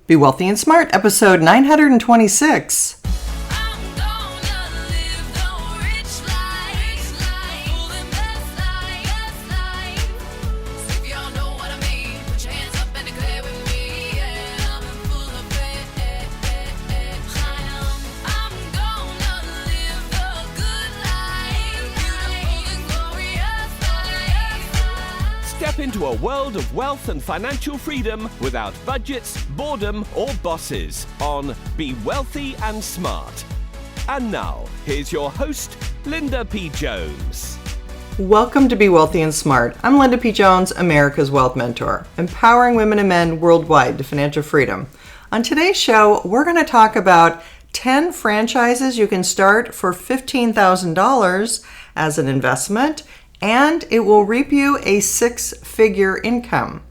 Be Wealthy and Smart, episode 926. Step into a world of wealth and financial freedom without budgets, boredom, or bosses on Be Wealthy and Smart. And now, here's your host, Linda P. Jones. Welcome to Be Wealthy and Smart. I'm Linda P. Jones, America's Wealth Mentor, empowering women and men worldwide to financial freedom. On today's show, we're going to talk about 10 franchises you can start for $15,000 as an investment, and it will reap you a six-figure income.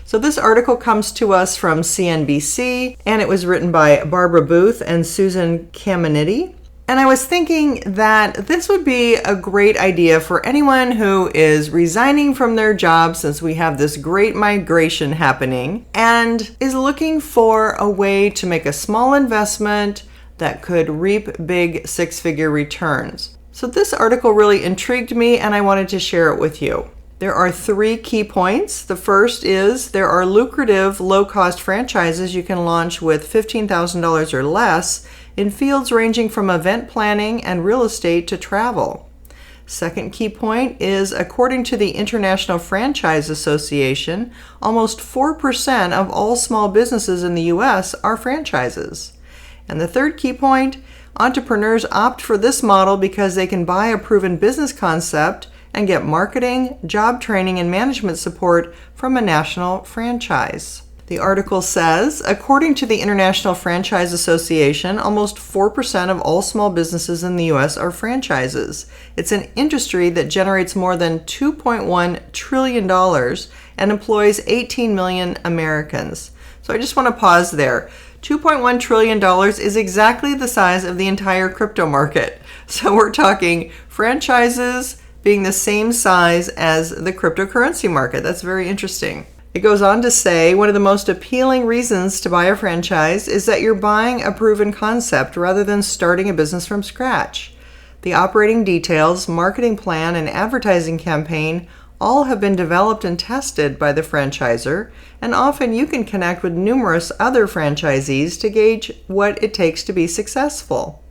So this article comes to us from CNBC, and it was written by Barbara Booth and Susan Caminiti. And I was thinking that this would be a great idea for anyone who is resigning from their job, since we have this great migration happening, and is looking for a way to make a small investment that could reap big six-figure returns. So this article really intrigued me, and I wanted to share it with you. There are three key points. The first is there are lucrative low-cost franchises you can launch with $15,000 or less in fields ranging from event planning and real estate to travel. Second key point is, according to the International Franchise Association, almost 4% of all small businesses in the U.S. are franchises. And the third key point, entrepreneurs opt for this model because they can buy a proven business concept and get marketing, job training, and management support from a national franchise. The article says, according to the International Franchise Association, almost 4% of all small businesses in the U.S. are franchises. It's an industry that generates more than $2.1 trillion and employs 18 million Americans. So I just want to pause there. $2.1 trillion is exactly the size of the entire crypto market. So we're talking franchises being the same size as the cryptocurrency market. That's very interesting. It goes on to say, one of the most appealing reasons to buy a franchise is that you're buying a proven concept rather than starting a business from scratch. The operating details, marketing plan, and advertising campaign all have been developed and tested by the franchisor, and often you can connect with numerous other franchisees to gauge what it takes to be successful.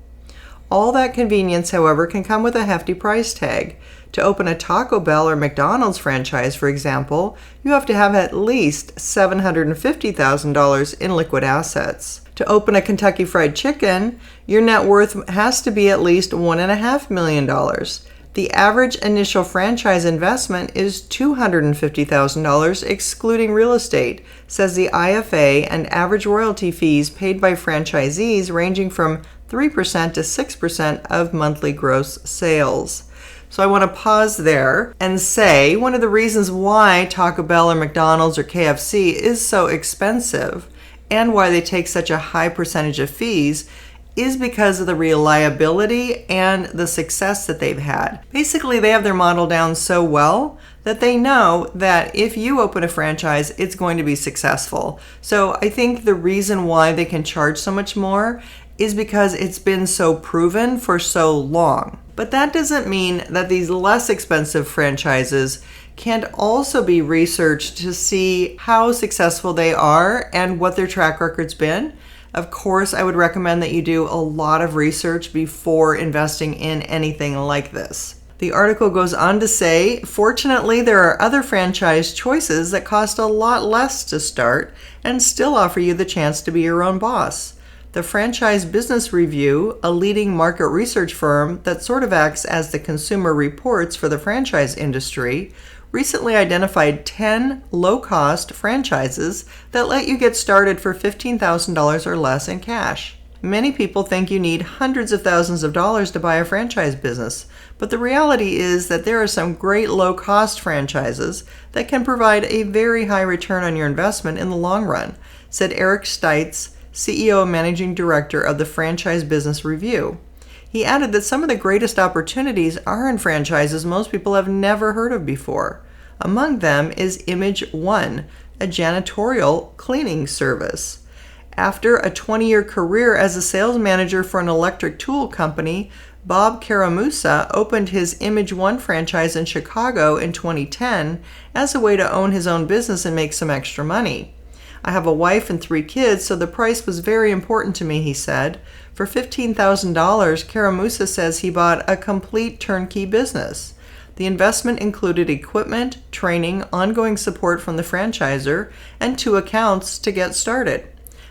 All that convenience, however, can come with a hefty price tag. To open a Taco Bell or McDonald's franchise, for example, you have to have at least $750,000 in liquid assets. To open a Kentucky Fried Chicken, your net worth has to be at least $1.5 million. The average initial franchise investment is $250,000, excluding real estate, says the IFA, and average royalty fees paid by franchisees ranging from 3% to 6% of monthly gross sales. So I want to pause there and say one of the reasons why Taco Bell or McDonald's or KFC is so expensive and why they take such a high percentage of fees is because of the reliability and the success that they've had. Basically, they have their model down so well that they know that if you open a franchise, it's going to be successful. So I think the reason why they can charge so much more is because it's been so proven for so long. But that doesn't mean that these less expensive franchises can't also be researched to see how successful they are and what their track record's been. Of course, I would recommend that you do a lot of research before investing in anything like this. The article goes on to say, fortunately, there are other franchise choices that cost a lot less to start and still offer you the chance to be your own boss. The Franchise Business Review, a leading market research firm that sort of acts as the Consumer Reports for the franchise industry, recently identified 10 low-cost franchises that let you get started for $15,000 or less in cash. Many people think you need hundreds of thousands of dollars to buy a franchise business, but the reality is that there are some great low-cost franchises that can provide a very high return on your investment in the long run, said Eric Stites, CEO and Managing Director of the Franchise Business Review. He added that some of the greatest opportunities are in franchises most people have never heard of before. Among them is ImageOne, a janitorial cleaning service. After a 20-year career as a sales manager for an electric tool company, Bob Caramusa opened his ImageOne franchise in Chicago in 2010 as a way to own his own business and make some extra money. I have a wife and 3 kids, so the price was very important to me, he said. For $15,000, Caramusa says he bought a complete turnkey business. The investment included equipment, training, ongoing support from the franchisor, and 2 accounts to get started.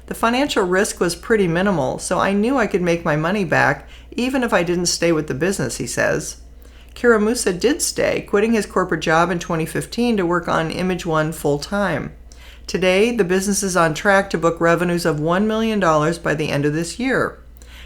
The financial risk was pretty minimal, so I knew I could make my money back even if I didn't stay with the business, he says. Caramusa did stay, quitting his corporate job in 2015 to work on ImageOne full-time. Today, the business is on track to book revenues of $1 million by the end of this year.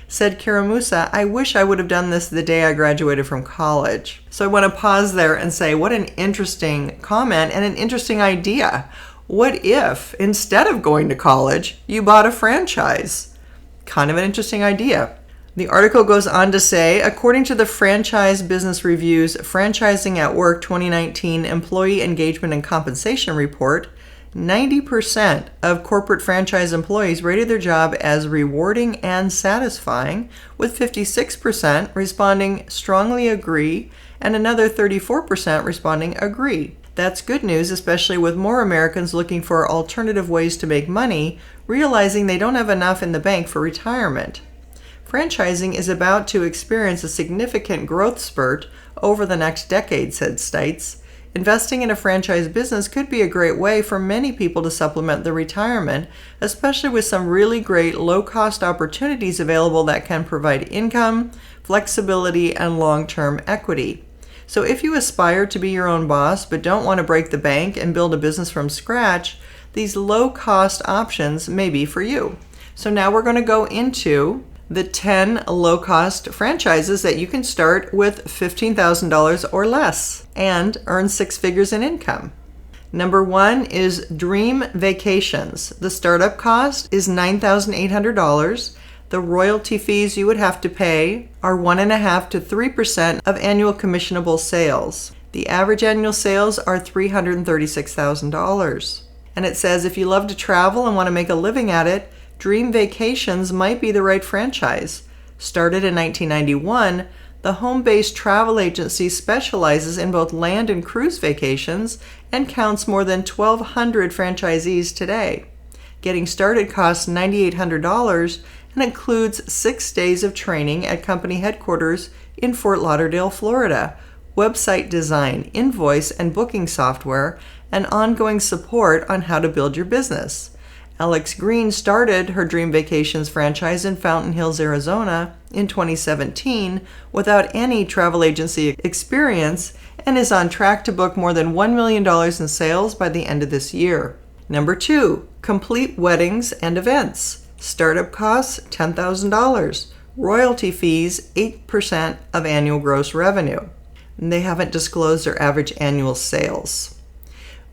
Said Caramusa, "I wish I would have done this the day I graduated from college." So I want to pause there and say, what an interesting comment and an interesting idea. What if, instead of going to college, you bought a franchise? Kind of an interesting idea. The article goes on to say, according to the Franchise Business Review's Franchising at Work 2019 Employee Engagement and Compensation Report, 90% of corporate franchise employees rated their job as rewarding and satisfying, with 56% responding strongly agree and another 34% responding agree. That's good news, especially with more Americans looking for alternative ways to make money, realizing they don't have enough in the bank for retirement. Franchising is about to experience a significant growth spurt over the next decade, said Stites. Investing in a franchise business could be a great way for many people to supplement their retirement, especially with some really great low-cost opportunities available that can provide income, flexibility, and long-term equity. So if you aspire to be your own boss but don't want to break the bank and build a business from scratch, these low-cost options may be for you. So now we're going to go into the 10 low-cost franchises that you can start with $15,000 or less and earn 6 figures in income. Number 1 is Dream Vacations. The startup cost is $9,800. The royalty fees you would have to pay are 1.5% to 3% of annual commissionable sales. The average annual sales are $336,000. And it says if you love to travel and want to make a living at it, Dream Vacations might be the right franchise. Started in 1991, the home-based travel agency specializes in both land and cruise vacations and counts more than 1,200 franchisees today. Getting started costs $9,800 and includes 6 days of training at company headquarters in Fort Lauderdale, Florida, website design, invoice and booking software, and ongoing support on how to build your business. Alex Green started her Dream Vacations franchise in Fountain Hills, Arizona in 2017 without any travel agency experience and is on track to book more than $1 million in sales by the end of this year. Number 2, Complete Weddings and Events. Startup costs $10,000. Royalty fees 8% of annual gross revenue. And they haven't disclosed their average annual sales.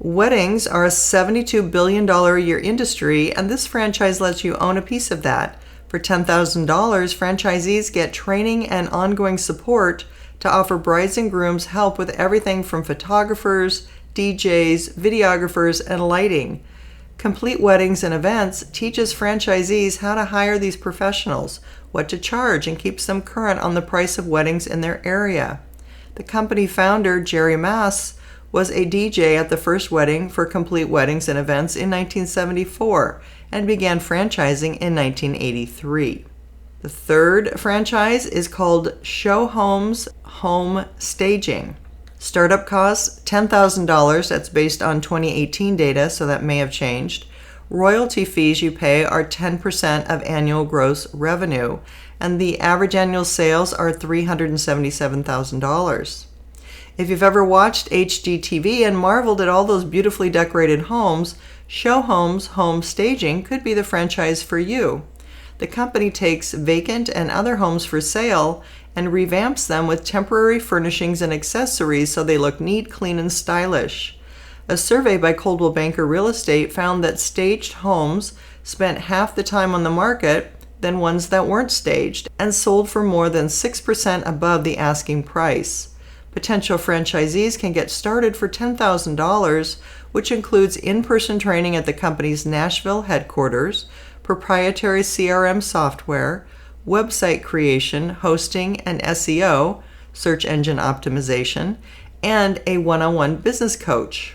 Weddings are a $72 billion a year industry, and this franchise lets you own a piece of that. For $10,000, franchisees get training and ongoing support to offer brides and grooms help with everything from photographers, DJs, videographers, and lighting. Complete Weddings and Events teaches franchisees how to hire these professionals, what to charge, and keeps them current on the price of weddings in their area. The company founder, Jerry Mass, was a DJ at the first wedding for Complete Weddings and Events in 1974 and began franchising in 1983. The third franchise is called Show Homes Home Staging. Startup costs $10,000. That's based on 2018 data, so that may have changed. Royalty fees you pay are 10% of annual gross revenue, and the average annual sales are $377,000. If you've ever watched HGTV and marveled at all those beautifully decorated homes, Show Homes Home Staging could be the franchise for you. The company takes vacant and other homes for sale and revamps them with temporary furnishings and accessories so they look neat, clean, and stylish. A survey by Coldwell Banker Real Estate found that staged homes spent half the time on the market than ones that weren't staged and sold for more than 6% above the asking price. Potential franchisees can get started for $10,000, which includes in-person training at the company's Nashville headquarters, proprietary CRM software, website creation, hosting, and SEO, search engine optimization, and a one-on-one business coach.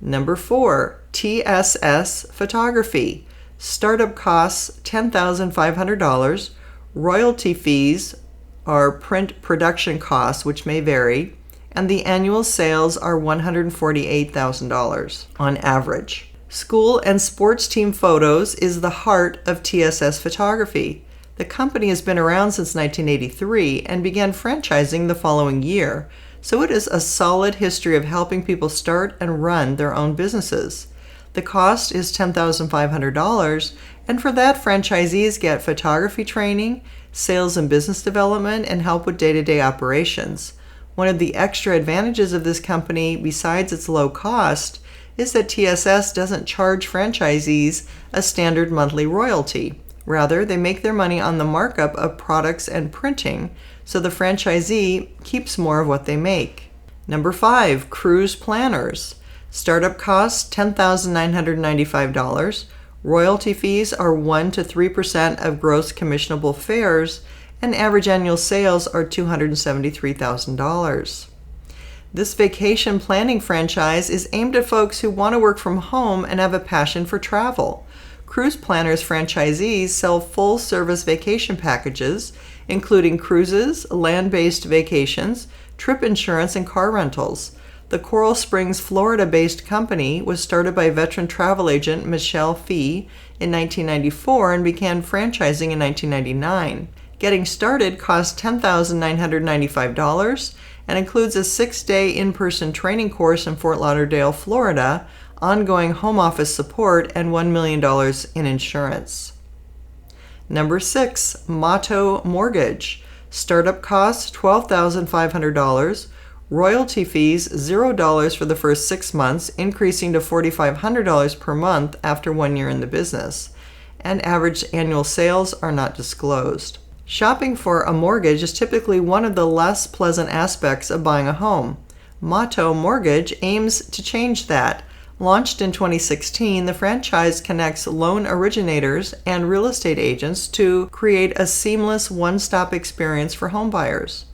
Number 4, TSS Photography. Startup costs $10,500. Royalty fees are print production costs, which may vary, and the annual sales are $148,000 on average. School and sports team photos is the heart of TSS Photography. The company has been around since 1983 and began franchising the following year, so it is a solid history of helping people start and run their own businesses. The cost is $10,500, and for that, franchisees get photography training, sales and business development, and help with day-to-day operations. One of the extra advantages of this company, besides its low cost, is that TSS doesn't charge franchisees a standard monthly royalty. Rather, they make their money on the markup of products and printing, so the franchisee keeps more of what they make. Number 5, cruise planners. Startup costs $10,995. Royalty fees are 1 to 3% of gross commissionable fares, and average annual sales are $273,000. This vacation planning franchise is aimed at folks who want to work from home and have a passion for travel. Cruise Planners franchisees sell full-service vacation packages, including cruises, land-based vacations, trip insurance, and car rentals. The Coral Springs, Florida-based company was started by veteran travel agent Michelle Fee in 1994 and began franchising in 1999. Getting started costs $10,995 and includes a 6-day in-person training course in Fort Lauderdale, Florida, ongoing home office support, and $1 million in insurance. Number 6, Motto Mortgage. Startup costs $12,500. Royalty fees $0 for the first 6 months, increasing to $4,500 per month after 1 year in the business, and average annual sales are not disclosed. Shopping for a mortgage is typically one of the less pleasant aspects of buying a home. Motto Mortgage aims to change that. Launched in 2016, the franchise connects loan originators and real estate agents to create a seamless one-stop experience for homebuyers.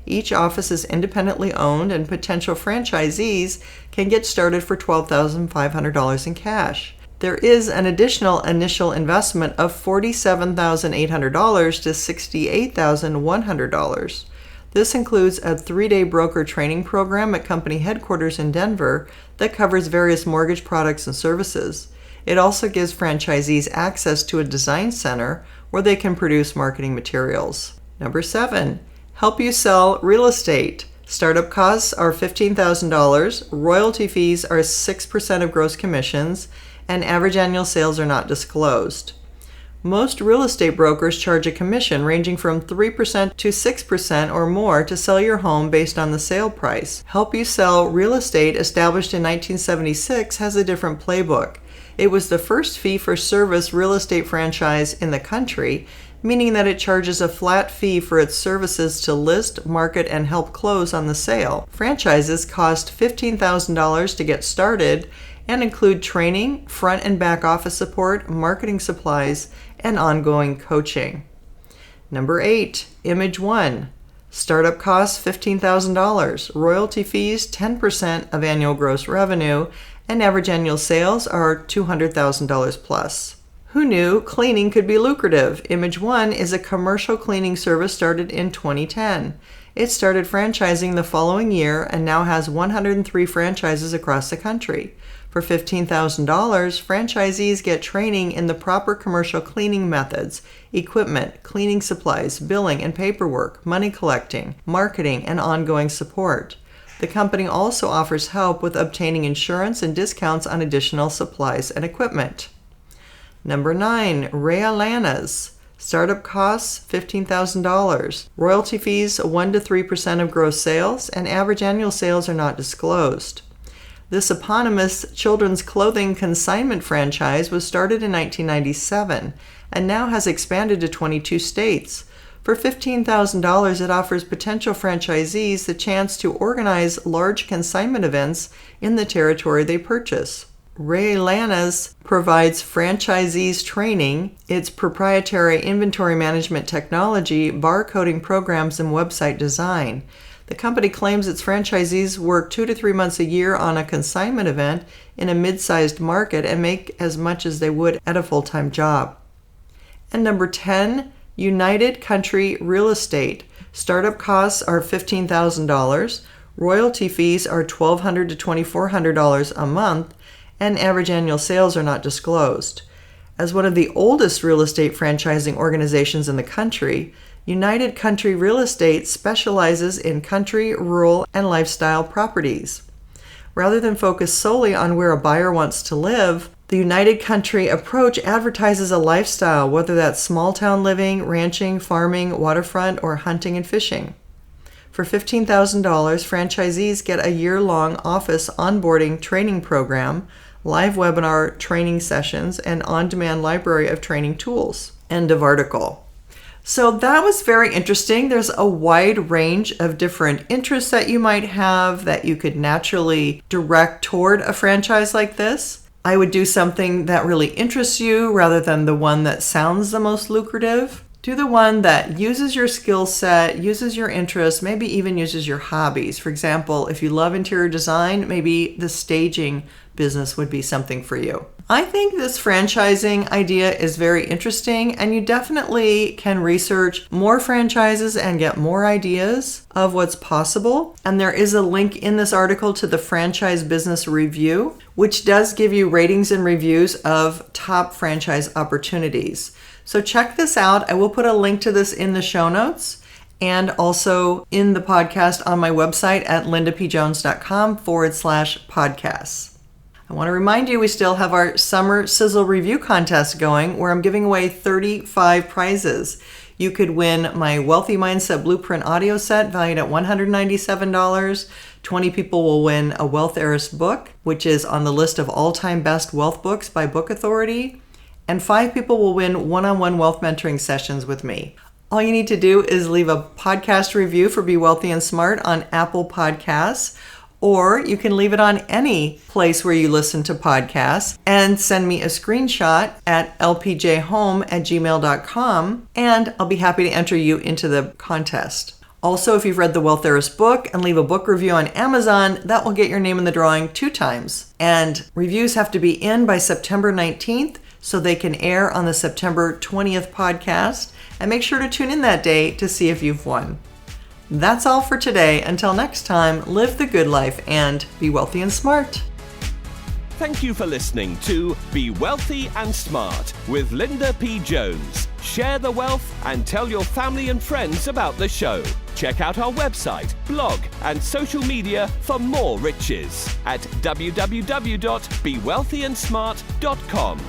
Each office is independently owned, and potential franchisees can get started for $12,500 in cash. There is an additional initial investment of $47,800 to $68,100. This includes a 3-day broker training program at company headquarters in Denver that covers various mortgage products and services. It also gives franchisees access to a design center where they can produce marketing materials. Number 7, help you sell real estate. Startup costs are $15,000, royalty fees are 6% of gross commissions, and average annual sales are not disclosed. Most real estate brokers charge a commission ranging from 3% to 6% or more to sell your home based on the sale price. Help You Sell Real Estate, established in 1976, has a different playbook. It was the first fee-for-service real estate franchise in the country, meaning that it charges a flat fee for its services to list, market, and help close on the sale. Franchises cost $15,000 to get started and include training, front and back office support, marketing supplies, and ongoing coaching. Number 8, ImageOne. Startup costs $15,000, royalty fees 10% of annual gross revenue, and average annual sales are $200,000 plus. Who knew cleaning could be lucrative? ImageOne is a commercial cleaning service started in 2010. It started franchising the following year and now has 103 franchises across the country. For $15,000, franchisees get training in the proper commercial cleaning methods, equipment, cleaning supplies, billing and paperwork, money collecting, marketing, and ongoing support. The company also offers help with obtaining insurance and discounts on additional supplies and equipment. Number 9, Rayalanas. Startup costs $15,000. Royalty fees 1 to 3% of gross sales, and average annual sales are not disclosed. This eponymous children's clothing consignment franchise was started in 1997 and now has expanded to 22 states. For $15,000, it offers potential franchisees the chance to organize large consignment events in the territory they purchase. Ray Lanas provides franchisees training, its proprietary inventory management technology, barcoding programs, and website design. The company claims its franchisees work 2 to 3 months a year on a consignment event in a mid-sized market and make as much as they would at a full-time job. And number 10, United Country Real Estate. Startup costs are $15,000, royalty fees are $1,200 to $2,400 a month, and average annual sales are not disclosed. As one of the oldest real estate franchising organizations in the country, United Country Real Estate specializes in country, rural, and lifestyle properties. Rather than focus solely on where a buyer wants to live, the United Country approach advertises a lifestyle, whether that's small-town living, ranching, farming, waterfront, or hunting and fishing. For $15,000, franchisees get a year-long office onboarding training program, live webinar training sessions, and on-demand library of training tools. End of article. So that was very interesting. There's a wide range of different interests that you might have that you could naturally direct toward a franchise like this. I would do something that really interests you rather than the one that sounds the most lucrative. Do the one that uses your skill set, uses your interests, maybe even uses your hobbies. For example, if you love interior design, maybe the staging business would be something for you. I think this franchising idea is very interesting, and you definitely can research more franchises and get more ideas of what's possible. And there is a link in this article to the Franchise Business Review, which does give you ratings and reviews of top franchise opportunities. So check this out. I will put a link to this in the show notes and also in the podcast on my website at lindapjones.com/podcasts. I want to remind you we still have our summer Sizzle review contest going where I'm giving away 35 prizes. You could win my Wealthy Mindset Blueprint audio set valued at $197. 20 people will win a Wealth Heiress book, which is on the list of all-time best wealth books by Book Authority. And 5 people will win one-on-one wealth mentoring sessions with me. All you need to do is leave a podcast review for Be Wealthy and Smart on Apple Podcasts, or you can leave it on any place where you listen to podcasts and send me a screenshot at lpjhome@gmail.com, and I'll be happy to enter you into the contest. Also, if you've read the Wealth Heiress book and leave a book review on Amazon, that will get your name in the drawing 2 times. And reviews have to be in by September 19th so they can air on the September 20th podcast. And make sure to tune in that day to see if you've won. That's all for today. Until next time, live the good life and be wealthy and smart. Thank you for listening to Be Wealthy and Smart with Linda P. Jones. Share the wealth and tell your family and friends about the show. Check out our website, blog, and social media for more riches at www.bewealthyandsmart.com.